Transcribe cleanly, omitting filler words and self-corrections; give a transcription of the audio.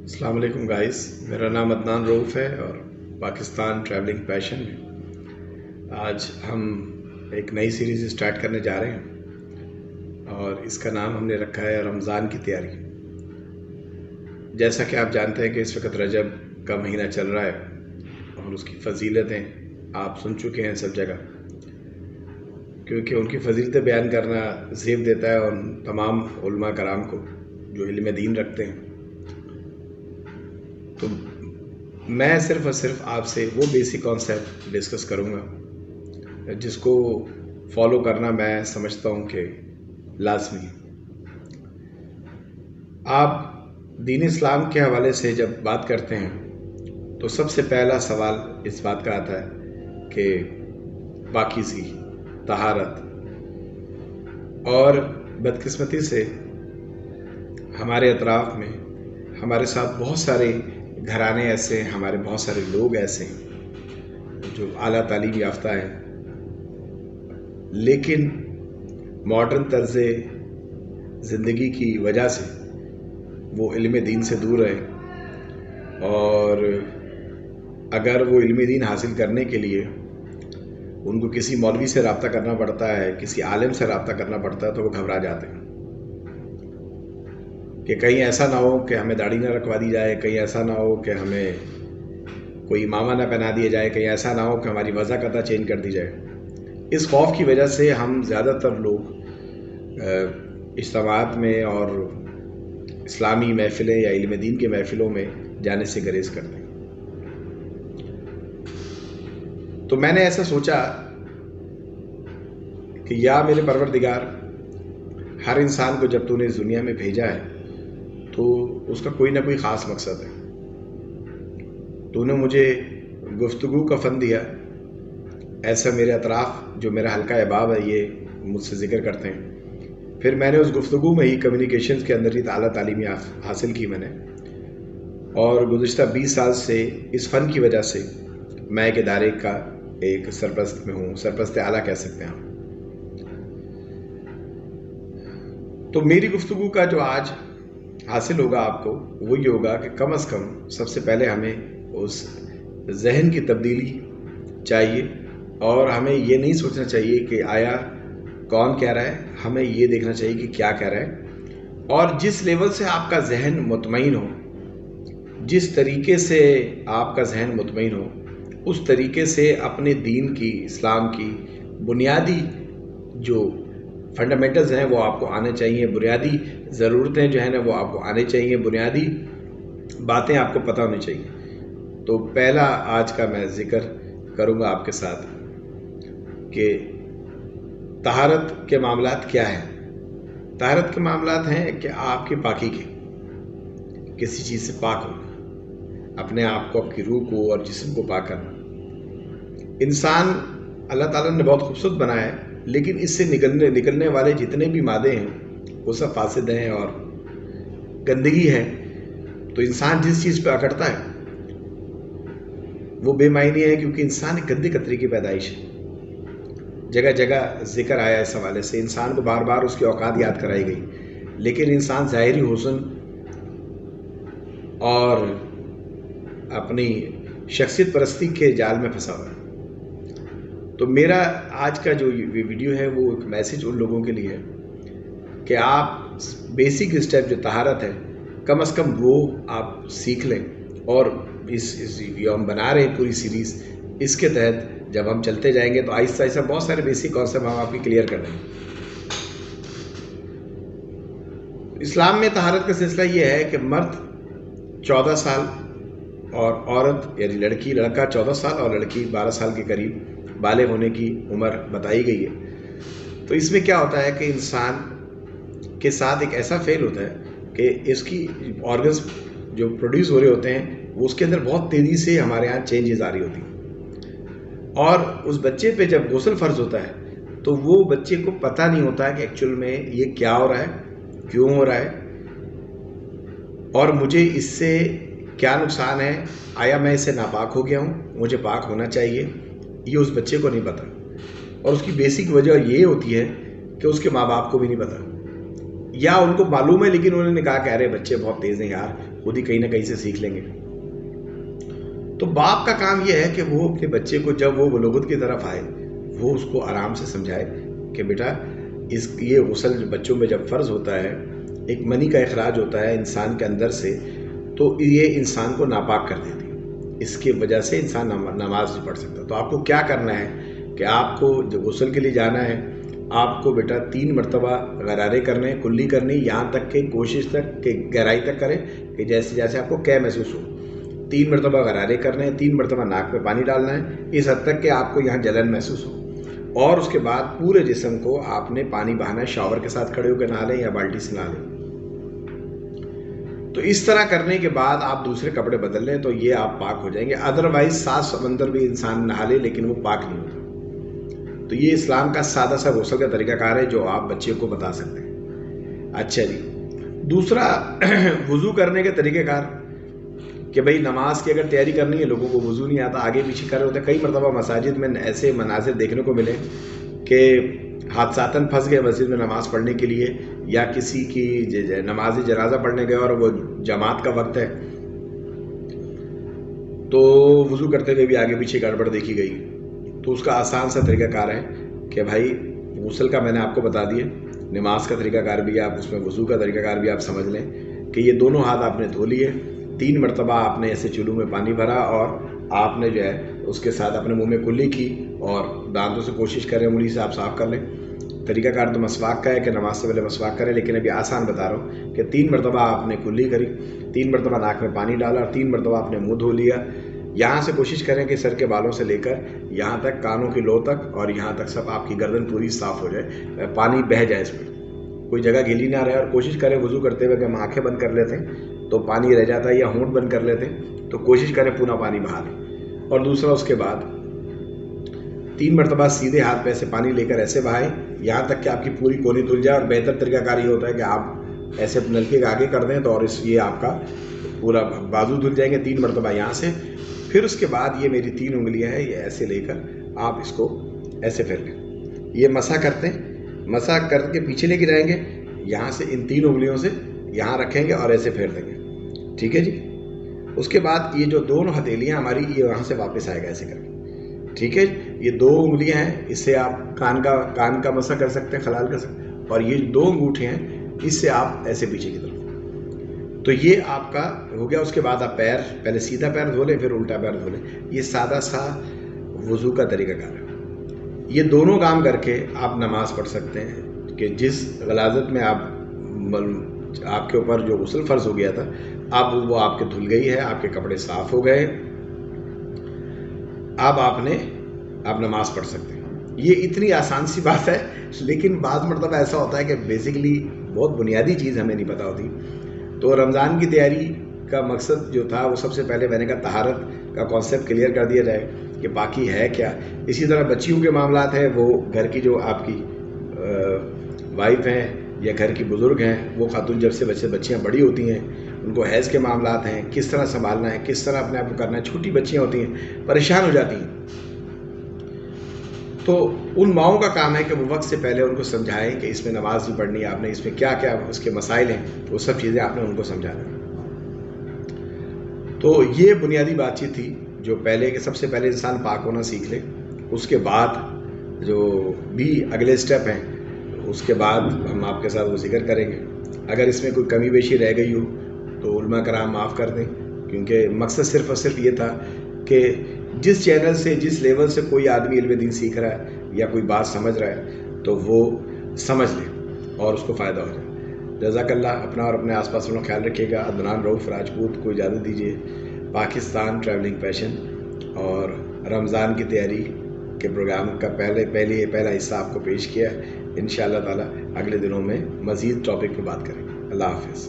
अस्सलाम वालेकुम गाइस, मेरा नाम अदनान रऊफ़ है और पाकिस्तान ट्रैवलिंग पैशन में आज हम एक नई सीरीज़ स्टार्ट करने जा रहे हैं और इसका नाम हमने रखा है रमज़ान की तैयारी। जैसा कि आप जानते हैं कि इस वक्त रजब का महीना चल रहा है और उसकी फ़जीलतें आप सुन चुके हैं सब जगह, क्योंकि उनकी फ़जीलतें बयान करना ज़ेब देता है उन तमाम उलमा कराम को जो इल्म दीन रखते हैं। तो मैं सिर्फ़ और सिर्फ आपसे वो बेसिक कॉन्सेप्ट डिस्कस करूँगा जिसको फॉलो करना मैं समझता हूँ कि लाज़मी है। आप दीन इस्लाम के हवाले से जब बात करते हैं तो सबसे पहला सवाल इस बात का आता है कि पाकीज़गी, तहारत। और बदकिस्मती से हमारे अतराफ़ में हमारे साथ बहुत सारे घराने ऐसे हैं, हमारे बहुत सारे लोग ऐसे हैं जो आला तालीम याफ्ता हैं, लेकिन मॉडर्न तर्ज़ ज़िंदगी की वजह से वो इल्म दीन से दूर रहे। और अगर वो इल्म दीन हासिल करने के लिए उनको किसी मौलवी से रब्ता करना पड़ता है, किसी आलिम से रब्ता करना पड़ता है, तो वो घबरा जाते हैं कि कहीं ऐसा ना हो कि हमें दाढ़ी ना रखवा दी जाए, कहीं ऐसा ना हो कि हमें कोई इमामा ना पहना दिया जाए, कहीं ऐसा ना हो कि हमारी वज़ा कता चेंज कर दी जाए। इस खौफ की वजह से हम ज़्यादातर लोग इज्तिमात में और इस्लामी महफ़िलें या इल्म दीन के महफ़िलों में जाने से गुरेज़ करते हैं। तो मैंने ऐसा सोचा कि या मेरे परवरदिगार, हर इंसान को जब तूने इस दुनिया में भेजा है तो उसका कोई ना कोई ख़ास मकसद है। तूने मुझे गुफ्तगू का फ़न दिया, ऐसा मेरे अतराफ़ जो मेरा हल्का अहबाब है ये मुझसे ज़िक्र करते हैं। फिर मैंने उस गुफ्तगू में ही कम्युनिकेशंस के अंदर ही आला तालीम हासिल की मैंने, और गुज़िश्ता 20 साल से इस फ़न की वजह से मैं एक इदारे का एक सरपरस्त में हूँ, सरपरस्त आला कह सकते हैं। तो मेरी गुफ्तगू का जो आज हासिल होगा आपको वो ये होगा कि कम से कम सबसे पहले हमें उस जहन की तब्दीली चाहिए, और हमें ये नहीं सोचना चाहिए कि आया कौन कह रहा है, हमें ये देखना चाहिए कि क्या कह रहा है। और जिस लेवल से आपका जहन मुतमईन हो, जिस तरीके से आपका जहन मुतमईन हो, उस तरीके से अपने दीन की, इस्लाम की बुनियादी जो फंडामेंटल्स हैं वो आपको आने चाहिए, बुनियादी ज़रूरतें जो हैं ना वो आपको आने चाहिए, बुनियादी बातें आपको पता होनी चाहिए। तो पहला आज का मैं ज़िक्र करूँगा आपके साथ कि तहारत के मामलात क्या हैं। तहारत के मामलात हैं कि आपके पाकी के, किसी चीज़ से पाक होना, अपने आप को, आपकी रूह को और जिस्म को पाक करना। इंसान अल्लाह ताला ने बहुत खूबसूरत बनाया है, लेकिन इससे निकलने वाले जितने भी मादे हैं वो सब फासिद हैं और गंदगी है। तो इंसान जिस चीज़ पे अकड़ता है वो बेमायनी है, क्योंकि इंसान एक गंदे कतरे की पैदाइश है। जगह जगह जिक्र आया इस हवाले से, इंसान को बार बार उसकी औकात याद कराई गई, लेकिन इंसान ज़ाहिरी हुस्न और अपनी शख्सियत परस्ती के जाल में फंसा हुआ है। तो मेरा आज का जो वीडियो है वो एक मैसेज उन लोगों के लिए है कि आप बेसिक स्टेप जो तहारत है कम से कम वो आप सीख लें। और इस हम बना रहे हैं पूरी सीरीज़, इसके तहत जब हम चलते जाएंगे तो आहिस्ता आहिस्ता बहुत सारे बेसिक कॉन्सेप्ट हम आपकी क्लियर कर देंगे। इस्लाम में तहारत का सिलसिला ये है कि मर्द 14 साल और औरत यानी लड़की, लड़का 14 साल और लड़की 12 साल के करीब बालिग होने की उम्र बताई गई है। तो इसमें क्या होता है कि इंसान के साथ एक ऐसा फेल होता है कि इसकी ऑर्गन्स जो प्रोड्यूस हो रहे होते हैं वो उसके अंदर बहुत तेज़ी से हमारे यहाँ चेंजेस आ रही होती हैं, और उस बच्चे पे जब गुस्ल फ़र्ज होता है तो वो बच्चे को पता नहीं होता है कि एक्चुअल में ये क्या हो रहा है, क्यों हो रहा है, और मुझे इससे क्या नुकसान है, आया मैं इससे नापाक हो गया हूँ, मुझे पाक होना चाहिए, ये उस बच्चे को नहीं पता। और उसकी बेसिक वजह ये होती है कि उसके माँ बाप को भी नहीं पता, या उनको मालूम है लेकिन उन्होंने कहा कि अरे बच्चे बहुत तेज़ हैं यार, खुद ही कहीं ना कहीं से सीख लेंगे। तो बाप का काम यह है कि वो अपने बच्चे को जब वो बलोगत की तरफ आए वो उसको आराम से समझाए कि बेटा ये गुस्ल बच्चों में जब फ़र्ज़ होता है, एक मनी का इखराज होता है इंसान के अंदर से, तो ये इंसान को नापाक कर देती है, इसकी वजह से इंसान नमाज नहीं पढ़ सकता। तो आपको क्या करना है कि आपको जो गुस्ल के लिए जाना है, आपको बेटा 3 मरतबा गरारे करने, कुल्ली करनी, यहाँ तक कि कोशिश तक कि गहराई तक करें कि जैसे जैसे आपको क्या महसूस हो। 3 मरतबा गरारे करने हैं, 3 मरतबा नाक में पानी डालना है, इस हद तक कि आपको यहाँ जलन महसूस हो। और उसके बाद पूरे जिस्म को आपने पानी बहाना है, शावर के साथ खड़े होकर नहा लें या बाल्टी से नहा लें। तो इस तरह करने के बाद आप दूसरे कपड़े बदल लें तो ये आप पाक हो जाएंगे। अदरवाइज 7 समंदर भी इंसान नहा ले लेकिन वो पाक नहीं होता। तो ये इस्लाम का सादा सा गुस्ल का तरीकाकार है जो आप बच्चे को बता सकते हैं। अच्छा जी, दूसरा वुज़ू करने के तरीक़ेकार कि भाई नमाज की अगर तैयारी करनी है, लोगों को वुज़ू नहीं आता, आगे पीछे कर रहे होते। कई मरतबा मसाजिद में ऐसे मनाजिर देखने को मिले कि हादसातन फंस गए मस्जिद में नमाज़ पढ़ने के लिए, या किसी की नमाज जनाजा पढ़ने गए और वो जमात का वक्त है तो वुज़ू करते हुए भी आगे पीछे गड़बड़ देखी गई। तो उसका आसान सा तरीक़ाकार है कि भाई गुस्ल का मैंने आपको बता दिया, नमाज का तरीक़ाकार भी आप उसमें वुज़ू का तरीक़ाकार भी आप समझ लें कि ये दोनों हाथ आपने धो लिए, 3 मरतबा आपने ऐसे चुल्लू में पानी भरा और आपने जो है उसके साथ अपने मुंह में कुल्ली की और दांतों से कोशिश करें उंगली से आप साफ़ कर लें। तरीकाकार तो मसवाक का है कि नमाज से पहले मसवाक करें, लेकिन अभी आसान बता रहा हूँ कि 3 मरतबा आपने कुल्ली करी, 3 मरतबा नाक में पानी डाला और 3 मरतबा आपने मुँह धो लिया। यहाँ से कोशिश करें कि सर के बालों से लेकर यहाँ तक कानों की लो तक और यहाँ तक सब आपकी गर्दन पूरी साफ़ हो जाए, पानी बह जाए, इस पर कोई जगह गीली ना रहे। और कोशिश करें वुज़ू करते हुए कि हम आँखें बंद कर लेते हैं तो पानी रह जाता है, या होंठ बंद कर लेते हैं तो कोशिश करें पूरा पानी बहा लें। और दूसरा उसके बाद 3 मरतबा सीधे हाथ पे ऐसे पानी लेकर ऐसे बहाएं यहाँ तक कि आपकी पूरी कोनी धुल जाए। और बेहतर तरीकाकार ये होता है कि आप ऐसे नलके के आगे कर दें तो और ये आपका पूरा बाजू धुल जाएंगे 3 मरतबा यहाँ से। फिर उसके बाद ये मेरी 3 उंगलियां हैं, ये ऐसे लेकर आप इसको ऐसे फेर लें। ये मसा करते हैं, मसा करके पीछे लेके जाएंगे, यहाँ से इन 3 उंगलियों से यहाँ रखेंगे और ऐसे फेर देंगे। ठीक है जी। उसके बाद ये जो दोनों हथेलियाँ हमारी ये वहाँ से वापस आएगा ऐसे करके। ठीक है, ये 2 उंगलियाँ हैं, इससे आप कान का मसा कर सकते हैं, खलाल कर सकते हैं। और ये 2 अंगूठे हैं, इससे आप ऐसे पीछे की तरफ। तो ये आपका हो गया। उसके बाद आप पैर, पहले सीधा पैर धो लें फिर उल्टा पैर धो लें। ये सादा सा वुज़ू का तरीकाकार है। ये दोनों काम करके आप नमाज़ पढ़ सकते हैं कि जिस गलाजत में आपके ऊपर जो गुस्ल फ़र्ज़ हो गया था, अब वो आपके धुल गई है, आपके कपड़े साफ़ हो गए, अब आप नमाज़ पढ़ सकते हैं। ये इतनी आसान सी बात है, लेकिन बाद मरतबा ऐसा होता है कि बेसिकली बहुत बुनियादी चीज़ हमें नहीं पता होती। तो रमज़ान की तैयारी का मकसद जो था वो सबसे पहले मैंने कहा तहारत का कॉन्सेप्ट क्लियर कर दिया जाए कि बाकी है क्या। इसी तरह बच्चियों के मामलात हैं, वो घर की जो आपकी वाइफ हैं या घर की बुज़ुर्ग हैं, वो खातून जब से बच्चियाँ बड़ी होती हैं उनको हैज़ के मामलात हैं, किस तरह संभालना है, किस तरह अपने आप को करना है। छोटी बच्चियाँ होती हैं, परेशान हो जाती हैं, तो उन माओं का काम है कि वो वक्त से पहले उनको समझाएं कि इसमें नमाज नहीं पढ़नी है आपने, इसमें क्या क्या उसके मसाइल हैं, वो सब चीज़ें आपने उनको समझाना। तो ये बुनियादी बातचीत थी जो पहले के सबसे पहले इंसान पाक होना सीख ले। उसके बाद जो भी अगले स्टेप हैं उसके बाद हम आपके साथ वो जिक्र करेंगे। अगर इसमें कोई कमी बेशी रह गई हो तो उलमा कराम माफ़ कर दें, क्योंकि मकसद सिर्फ़ और सिर्फ ये था कि जिस चैनल से, जिस लेवल से कोई आदमी इल्म दीन सीख रहा है या कोई बात समझ रहा है तो वो समझ ले और उसको फ़ायदा हो जाए। जज़ाकल्लाह। अपना और अपने आसपास वालों का ख्याल रखिएगा। अदनान रऊफ़ राजपूत को इजाज़त दीजिए। पाकिस्तान ट्रैवलिंग पैशन और रमज़ान की तैयारी के प्रोग्राम का पहला हिस्सा आपको पेश किया है। इंशाअल्लाह ताला अगले दिनों में मज़ीद टॉपिक पर बात करेंगे। अल्लाह हाफ़िज़।